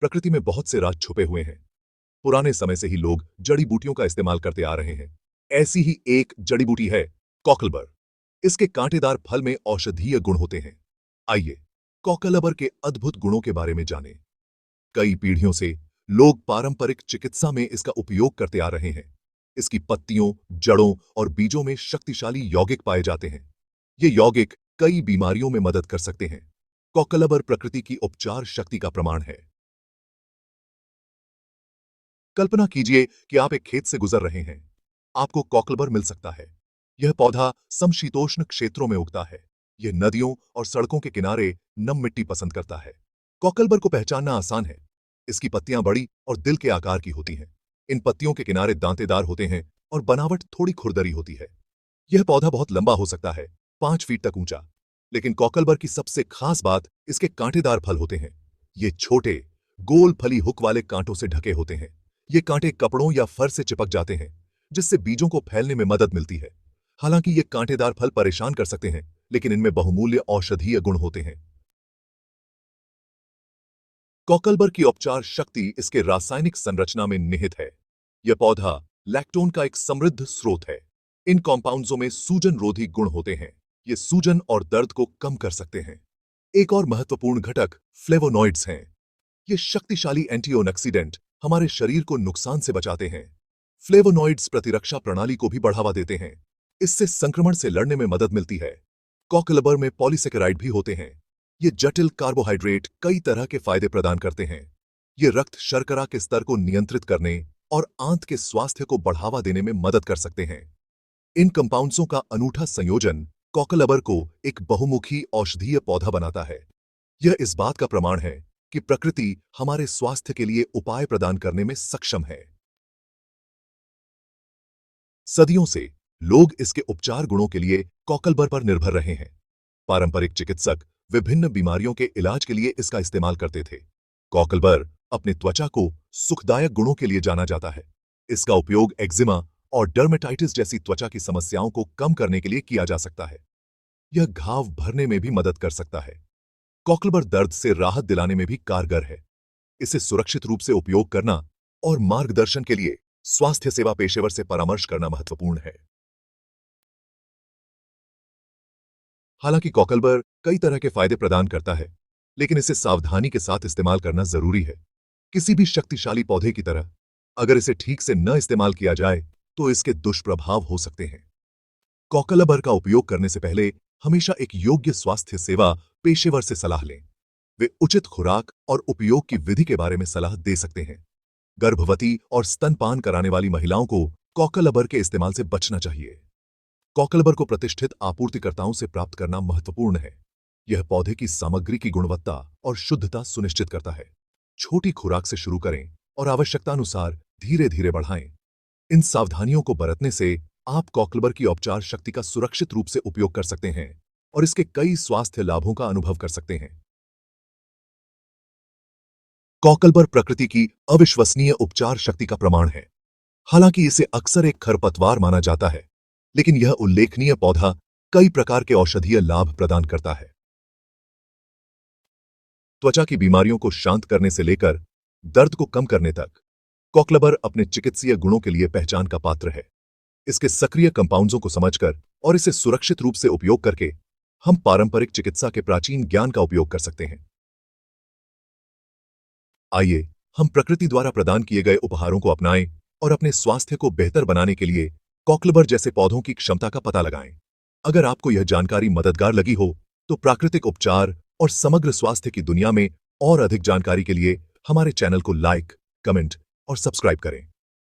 प्रकृति में बहुत से राज छुपे हुए हैं। पुराने समय से ही लोग जड़ी बूटियों का इस्तेमाल करते आ रहे हैं। ऐसी ही एक जड़ी बूटी है कॉकलबर। इसके कांटेदार फल में औषधीय गुण होते हैं। आइए कॉकलबर के अद्भुत गुणों के बारे में जानें। कई पीढ़ियों से लोग पारंपरिक चिकित्सा में इसका उपयोग करते आ रहे हैं। इसकी पत्तियों, जड़ों और बीजों में शक्तिशाली यौगिक पाए जाते हैं। ये यौगिक कई बीमारियों में मदद कर सकते हैं। कॉकलबर प्रकृति की उपचार शक्ति का प्रमाण है। कल्पना कीजिए कि आप एक खेत से गुजर रहे हैं। आपको कॉकलबर मिल सकता है। यह पौधा समशीतोष्ण क्षेत्रों में उगता है। यह नदियों और सड़कों के किनारे नम मिट्टी पसंद करता है। कॉकलबर को पहचानना आसान है। इसकी पत्तियां बड़ी और दिल के आकार की होती हैं। इन पत्तियों के किनारे दांतेदार होते हैं और बनावट थोड़ी खुरदरी होती है। यह पौधा बहुत लंबा हो सकता है, 5 फीट तक ऊंचा। लेकिन कॉकलबर की सबसे खास बात इसके कांटेदार फल होते हैं। ये छोटे, गोल फली हुक वाले कांटों से ढके होते हैं। ये कांटे कपड़ों या फर से चिपक जाते हैं, जिससे बीजों को फैलने में मदद मिलती है। हालांकि ये कांटेदार फल परेशान कर सकते हैं, लेकिन इनमें बहुमूल्य औषधीय गुण होते हैं। कॉकलबर की उपचार शक्ति इसके रासायनिक संरचना में निहित है। यह पौधा लैक्टोन का एक समृद्ध स्रोत है। इन कॉम्पाउंड्सों में सूजन रोधी गुण होते हैं। ये सूजन और दर्द को कम कर सकते हैं। एक और महत्वपूर्ण घटक फ्लेवोनॉइड्स हैं। ये शक्तिशाली एंटीऑक्सीडेंट हमारे शरीर को नुकसान से बचाते हैं। फ्लेवोनॉइड्स प्रतिरक्षा प्रणाली को भी बढ़ावा देते हैं। इससे संक्रमण से लड़ने में मदद मिलती है। कॉकलबर में पॉलीसेकेराइड भी होते हैं। ये जटिल कार्बोहाइड्रेट कई तरह के फायदे प्रदान करते हैं। ये रक्त शर्करा के स्तर को नियंत्रित करने और आंत के स्वास्थ्य को बढ़ावा देने में मदद कर सकते हैं। इन कंपाउंड्सों का अनूठा संयोजन कॉकलबर को एक बहुमुखी औषधीय पौधा बनाता है। यह इस बात का प्रमाण है कि प्रकृति हमारे स्वास्थ्य के लिए उपाय प्रदान करने में सक्षम है। सदियों से लोग इसके उपचार गुणों के लिए कॉकलबर पर निर्भर रहे हैं। पारंपरिक चिकित्सक विभिन्न बीमारियों के इलाज के लिए इसका इस्तेमाल करते थे। कॉकलबर अपनी त्वचा को सुखदायक गुणों के लिए जाना जाता है। इसका उपयोग एक्जिमा और डर्मेटाइटिस जैसी त्वचा की समस्याओं को कम करने के लिए किया जा सकता है। यह घाव भरने में भी मदद कर सकता है। कॉकलबर दर्द से राहत दिलाने में भी कारगर है। इसे सुरक्षित रूप से उपयोग करना और मार्गदर्शन के लिए स्वास्थ्य सेवा पेशेवर से परामर्श करना महत्वपूर्ण है। हालांकि कॉकलबर कई तरह के फायदे प्रदान करता है, लेकिन इसे सावधानी के साथ इस्तेमाल करना जरूरी है। किसी भी शक्तिशाली पौधे की तरह अगर इसे ठीक से न इस्तेमाल किया जाए तो इसके दुष्प्रभाव हो सकते हैं। कॉकलबर का उपयोग करने से पहले हमेशा एक योग्य स्वास्थ्य सेवा पेशेवर से सलाह लें। वे उचित खुराक और उपयोग की विधि के बारे में सलाह दे सकते हैं। गर्भवती और स्तनपान कराने वाली महिलाओं को कॉकलबर के इस्तेमाल से बचना चाहिए। कॉकलबर को प्रतिष्ठित आपूर्तिकर्ताओं से प्राप्त करना महत्वपूर्ण है। यह पौधे की सामग्री की गुणवत्ता और शुद्धता सुनिश्चित करता है। छोटी खुराक से शुरू करें और आवश्यकतानुसार धीरे धीरे बढ़ाएं। इन सावधानियों को बरतने से आप कॉकलबर की उपचार शक्ति का सुरक्षित रूप से उपयोग कर सकते हैं और इसके कई स्वास्थ्य लाभों का अनुभव कर सकते हैं। कॉकलबर प्रकृति की अविश्वसनीय उपचार शक्ति का प्रमाण है। हालांकि इसे अक्सर एक खरपतवार माना जाता है, लेकिन यह उल्लेखनीय पौधा कई प्रकार के औषधीय लाभ प्रदान करता है। त्वचा की बीमारियों को शांत करने से लेकर दर्द को कम करने तक कॉकलबर अपने चिकित्सीय गुणों के लिए पहचान का पात्र है। इसके सक्रिय कंपाउंड्सों को समझकर और इसे सुरक्षित रूप से उपयोग करके हम पारंपरिक चिकित्सा के प्राचीन ज्ञान का उपयोग कर सकते हैं। आइए हम प्रकृति द्वारा प्रदान किए गए उपहारों को अपनाएं और अपने स्वास्थ्य को बेहतर बनाने के लिए कॉकलबर जैसे पौधों की क्षमता का पता लगाएं। अगर आपको यह जानकारी मददगार लगी हो तो प्राकृतिक उपचार और समग्र स्वास्थ्य की दुनिया में और अधिक जानकारी के लिए हमारे चैनल को लाइक, कमेंट और सब्सक्राइब करें।